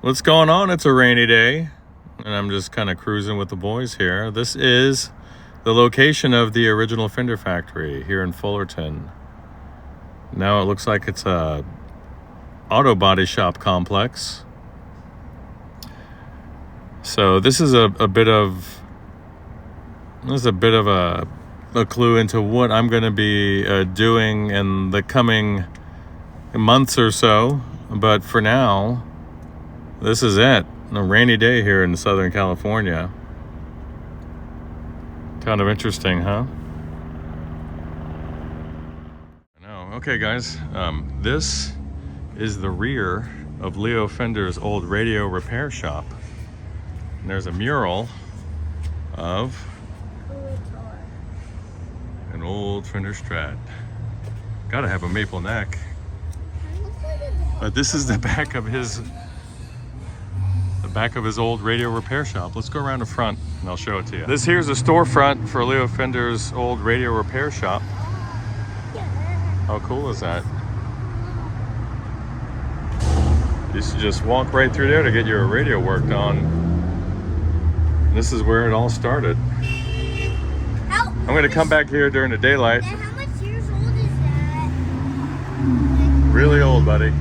What's going on? It's a rainy day, and I'm just kind of cruising with the boys here. This is the location of the original Fender factory here in Fullerton. Now it looks like it's a auto body shop complex. So this is a bit of a clue into what I'm going to be doing in the coming months or so. But for now, this is it. A rainy day here in Southern California. Kind of interesting, huh? I know. Okay, guys. This is the rear of Leo Fender's old radio repair shop. And there's a mural of an old Fender Strat. Gotta have a maple neck. But this is the back of his old radio repair shop. Let's go around the front and I'll show it to you. This here's a storefront for Leo Fender's old radio repair shop. How cool is that? You used to just walk right through there to get your radio worked on. This is where it all started. I'm gonna come back here during the daylight. And how much years old is that? Really old, buddy.